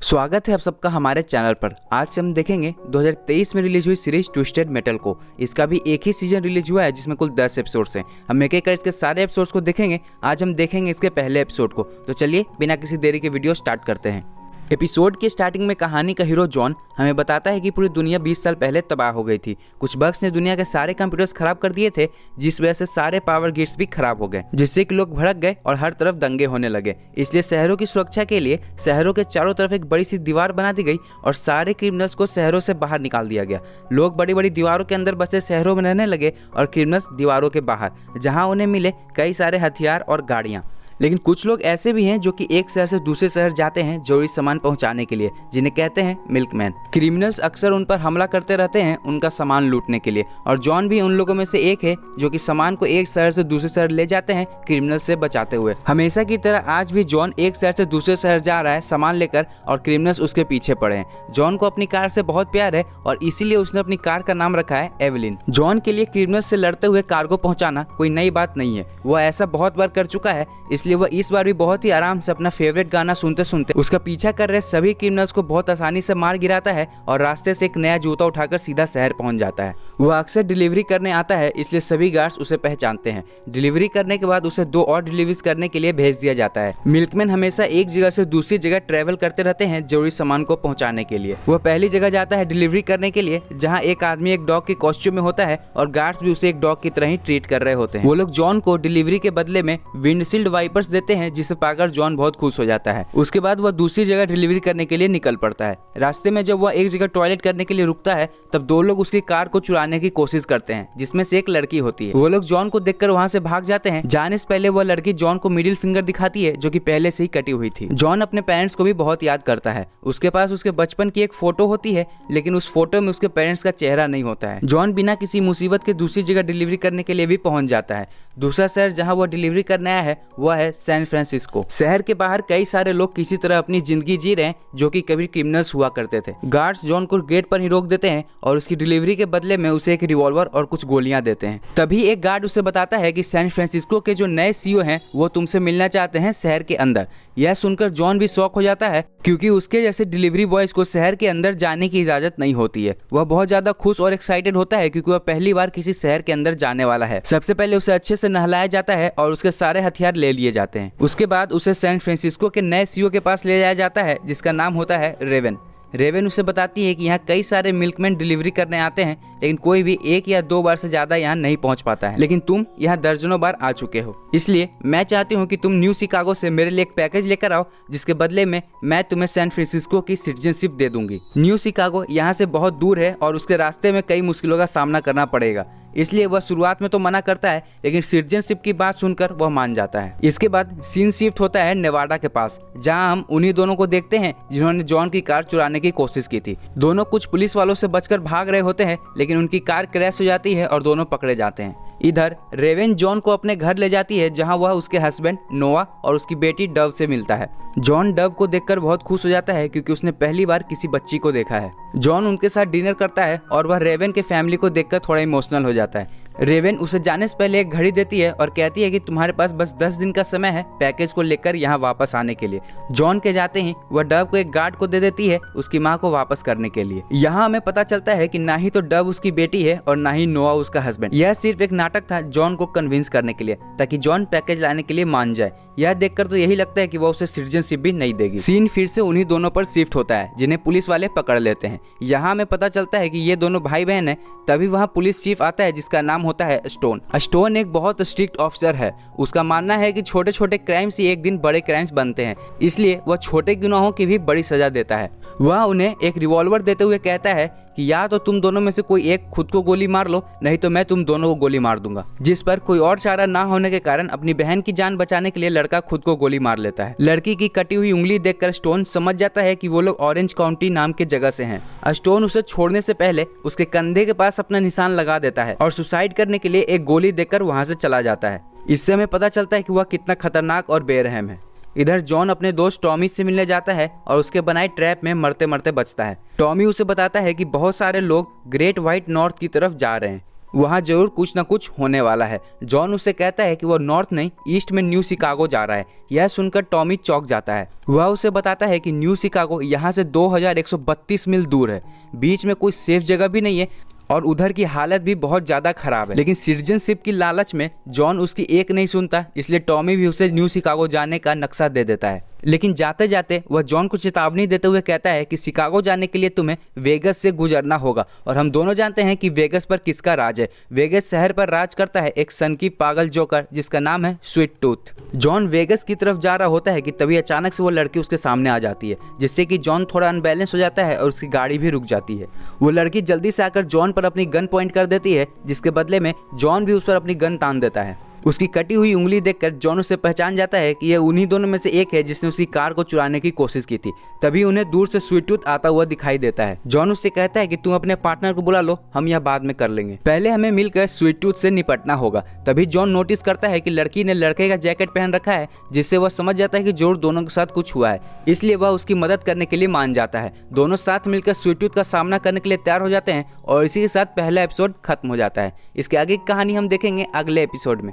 स्वागत है आप सबका हमारे चैनल पर। आज से हम देखेंगे 2023 में रिलीज हुई सीरीज ट्विस्टेड मेटल को। इसका भी एक ही सीजन रिलीज हुआ है जिसमें कुल 10 एपिसोड्स हैं। हम एक एक कर इसके सारे एपिसोड्स को देखेंगे। आज हम देखेंगे इसके पहले एपिसोड को। तो चलिए बिना किसी देरी के वीडियो स्टार्ट करते हैं। एपिसोड की स्टार्टिंग में कहानी का हीरो जॉन हमें बताता है कि पूरी दुनिया 20 साल पहले तबाह हो गई थी। कुछ बग्स ने दुनिया के सारे कंप्यूटर्स खराब कर दिए थे, जिस वजह से सारे पावर ग्रिड्स भी खराब हो गए, जिससे कि लोग भड़क गए और हर तरफ दंगे होने लगे। इसलिए शहरों की सुरक्षा के लिए शहरों के चारों तरफ एक बड़ी सी दीवार बना दी गई और सारे क्रिमिनल्स को शहरों से बाहर निकाल दिया गया। लोग बड़ी बड़ी दीवारों के अंदर बसे शहरों में रहने लगे और क्रिमिनल्स दीवारों के बाहर, जहाँ उन्हें मिले कई सारे हथियार और गाड़ियाँ। लेकिन कुछ लोग ऐसे भी हैं जो कि एक शहर से दूसरे शहर जाते हैं जरूरी सामान पहुंचाने के लिए, जिन्हें कहते हैं मिल्कमैन। क्रिमिनल्स अक्सर उन पर हमला करते रहते हैं उनका सामान लूटने के लिए, और जॉन भी उन लोगों में से एक है जो कि सामान को एक शहर से दूसरे शहर ले जाते हैं क्रिमिनल से बचाते हुए। हमेशा की तरह आज भी जॉन एक शहर से दूसरे शहर जा रहा है सामान लेकर, और क्रिमिनल्स उसके पीछे पड़े हैं। जॉन को अपनी कार से बहुत प्यार है और इसीलिए उसने अपनी कार का नाम रखा है एवलिन। जॉन के लिए क्रिमिनल्स से लड़ते हुए कार को पहुंचाना कोई नई बात नहीं है, वह ऐसा बहुत बार कर चुका है। इसलिए वह इस बार भी बहुत ही आराम से अपना फेवरेट गाना सुनते सुनते उसका पीछा कर रहे सभी क्रिमिनल्स को बहुत आसानी से मार गिराता है और रास्ते से एक नया जूता उठाकर सीधा शहर पहुंच जाता है। वह अक्सर डिलीवरी करने आता है, इसलिए सभी गार्ड्स उसे पहचानते हैं। डिलीवरी करने के बाद उसे 2 और डिलीवरीज करने के लिए भेज दिया जाता है। मिल्कमैन हमेशा एक जगह से दूसरी जगह ट्रेवल करते रहते हैं जरूरी सामान को पहुंचाने के लिए। वह पहली जगह जाता है डिलीवरी करने के लिए, जहाँ एक आदमी एक डॉग के कॉस्ट्यूम में होता है और गार्ड्स भी उसे एक डॉग की तरह ही ट्रीट कर रहे होते हैं। वो लोग जॉन को डिलीवरी के बदले में विंडशील्ड वाइपर्स देते हैं, जिसे पाकर जॉन बहुत खुश हो जाता है। उसके बाद वह दूसरी जगह डिलीवरी करने के लिए निकल पड़ता है। रास्ते में जब वह एक जगह टॉयलेट करने के लिए रुकता है, तब 2 लोग उसकी कार को चुराने की कोशिश करते हैं, जिसमें से एक लड़की होती है। वो लोग जॉन को देखकर वहां से भाग जाते हैं। जाने से पहले वह लड़की जॉन को मिडिल फिंगर दिखाती है, जो कि पहले से ही कटी हुई थी। जॉन अपने पेरेंट्स को भी बहुत याद करता है। उसके पास उसके बचपन की एक फोटो होती है, लेकिन उस फोटो में उसके पेरेंट्स का चेहरा नहीं होता है। जॉन बिना किसी मुसीबत के दूसरी जगह डिलीवरी करने के लिए भी पहुंच जाता है। दूसरा शहर जहाँ वह डिलीवरी करने आया है वह है सैन फ्रांसिस्को। शहर के बाहर कई सारे लोग किसी तरह अपनी जिंदगी जी रहे हैं, जो कि कभी क्रिमिनल्स हुआ करते थे। गार्ड्स जॉन को गेट पर ही रोक देते हैं और उसकी डिलीवरी के बदले में उसे एक रिवॉल्वर और कुछ गोलियां देते हैं। तभी एक गार्ड उसे बताता है कि सैन फ्रांसिस्को के जो नए सीईओ हैं वो तुमसे मिलना चाहते हैं शहर के अंदर। यह सुनकर जॉन भी शॉक हो जाता है, क्योंकि उसके जैसे डिलीवरी बॉयज को शहर के अंदर जाने की इजाजत नहीं होती है। वह बहुत ज्यादा खुश और एक्साइटेड होता है, क्योंकि वह पहली बार किसी शहर के अंदर जाने वाला है। सबसे पहले उसे अच्छे से नहलाया जाता है और उसके सारे हथियार ले लिए जाते हैं। उसके बाद उसे सैन फ्रांसिस्को के नए सीईओ के पास ले जाया जाता है, जिसका नाम होता है रेवन। रेवन उसे बताती है कि यहाँ कई सारे मिल्कमैन डिलीवरी करने आते हैं, लेकिन कोई भी 1 या 2 बार से ज्यादा यहाँ नहीं पहुँच पाता है। लेकिन तुम यहाँ दर्जनों बार आ चुके हो, इसलिए मैं चाहती हूँ कि तुम न्यू शिकागो से मेरे लिए एक पैकेज लेकर आओ, जिसके बदले में मैं तुम्हें सैन फ्रांसिस्को की सिटीजनशिप दे दूंगी। न्यू शिकागो यहाँ से बहुत दूर है और उसके रास्ते में कई मुश्किलों का सामना करना पड़ेगा, इसलिए वह शुरुआत में तो मना करता है, लेकिन सिटीजनशिप की बात सुनकर वह मान जाता है। इसके बाद सीन शिफ्ट होता है नेवाडा के पास, जहां हम उन्हीं दोनों को देखते हैं जिन्होंने जॉन की कार चुराने की कोशिश की थी। दोनों कुछ पुलिस वालों से बचकर भाग रहे होते हैं, लेकिन उनकी कार क्रैश हो जाती है और दोनों पकड़े जाते हैं। इधर रेवन जॉन को अपने घर ले जाती है, जहां वह उसके हस्बैंड नोआ और उसकी बेटी डव से मिलता है। जॉन डव को देखकर बहुत खुश हो जाता है, क्योंकि उसने पहली बार किसी बच्ची को देखा है। जॉन उनके साथ डिनर करता है और वह रेवन के फैमिली को देखकर थोड़ा इमोशनल हो जाता है। रेवन उसे जाने से पहले एक घड़ी देती है और कहती है कि तुम्हारे पास बस 10 दिन का समय है पैकेज को लेकर यहाँ वापस आने के लिए। जॉन के जाते ही वह डव को एक गार्ड को दे देती है उसकी माँ को वापस करने के लिए। यहाँ हमें पता चलता है कि ना ही तो डव उसकी बेटी है और ना ही नोआ उसका हस्बैंड। यह सिर्फ एक नाटक था जॉन को कन्विंस करने के लिए, ताकि जॉन पैकेज लाने के लिए मान जाए। यह देखकर तो यही लगता है कि वह उसे सिटीजनशिप भी नहीं देगी। सीन फिर से उन्हीं दोनों पर शिफ्ट होता है, जिन्हें पुलिस वाले पकड़ लेते हैं। यहाँ हमें पता चलता है कि ये दोनों भाई बहन हैं। तभी वहाँ पुलिस चीफ आता है, जिसका नाम होता है स्टोन। स्टोन एक बहुत स्ट्रिक्ट ऑफिसर है। उसका मानना है कि छोटे छोटे क्राइम्स ही एक दिन बड़े क्राइम्स बनते हैं, इसलिए वह छोटे गुनाहों की भी बड़ी सजा देता है। वह उन्हें एक रिवॉल्वर देते हुए कहता है कि या तो तुम दोनों में से कोई एक खुद को गोली मार लो, नहीं तो मैं तुम दोनों को गोली मार दूंगा। जिस पर कोई और चारा ना होने के कारण अपनी बहन की जान बचाने के लिए लड़का खुद को गोली मार लेता है। लड़की की कटी हुई उंगली देखकर स्टोन समझ जाता है कि वो लोग ऑरेंज काउंटी नाम के जगह से हैं। स्टोन उसे छोड़ने से पहले उसके कंधे के पास अपना निशान लगा देता है और सुसाइड करने के लिए एक गोली देकर वहां से चला जाता है। इससे हमें पता चलता है कि वह कितना खतरनाक और बेरहम है। इधर जॉन अपने दोस्त टॉमी से मिलने जाता है और उसके बनाए ट्रैप में मरते मरते बचता है। टॉमी उसे बताता है कि बहुत सारे लोग ग्रेट व्हाइट नॉर्थ की तरफ जा रहे हैं। वहाँ जरूर कुछ ना कुछ होने वाला है। जॉन उससे कहता है कि वह नॉर्थ नहीं ईस्ट में न्यू शिकागो जा रहा है। यह सुनकर टॉमी चौंक जाता है। वह उसे बताता है कि न्यू शिकागो यहाँ से 2132 मील दूर है, बीच में कोई सेफ जगह भी नहीं है और उधर की हालत भी बहुत ज़्यादा खराब है। लेकिन सिटीजनशिप की लालच में जॉन उसकी एक नहीं सुनता, इसलिए टॉमी भी उसे न्यू शिकागो जाने का नक्शा दे देता है। लेकिन जाते जाते वह जॉन को चेतावनी देते हुए कहता है कि शिकागो जाने के लिए तुम्हें वेगस से गुजरना होगा, और हम दोनों जानते हैं कि वेगस पर किसका राज है। वेगस शहर पर राज करता है एक सनकी पागल जोकर जिसका नाम है स्वीट टूथ। जॉन वेगस की तरफ जा रहा होता है कि तभी अचानक से वो लड़की उसके सामने आ जाती है, जिससे कि जॉन थोड़ा अनबैलेंस हो जाता है और उसकी गाड़ी भी रुक जाती है। वो लड़की जल्दी से आकर जॉन पर अपनी गन पॉइंट कर देती है, जिसके बदले में जॉन भी उस पर अपनी गन तान देता है। उसकी कटी हुई उंगली देखकर जॉन उसे पहचान जाता है कि यह उन्हीं दोनों में से एक है जिसने उसकी कार को चुराने की कोशिश की थी। तभी उन्हें दूर से स्वीट टूथ आता हुआ दिखाई देता है। जॉन उससे कहता है कि तुम अपने पार्टनर को बुला लो, हम यह बाद में कर लेंगे, पहले हमें मिलकर स्वीट टूथ से निपटना होगा। तभी जॉन नोटिस करता है कि लड़की ने लड़के का जैकेट पहन रखा है, जिससे वह समझ जाता है कि जरूर दोनों के साथ कुछ हुआ है, इसलिए वह उसकी मदद करने के लिए मान जाता है। दोनों साथ मिलकर स्वीट टूथ का सामना करने के लिए तैयार हो जाते हैं और इसी के साथ पहला एपिसोड खत्म हो जाता है। इसके आगे की कहानी हम देखेंगे अगले एपिसोड में।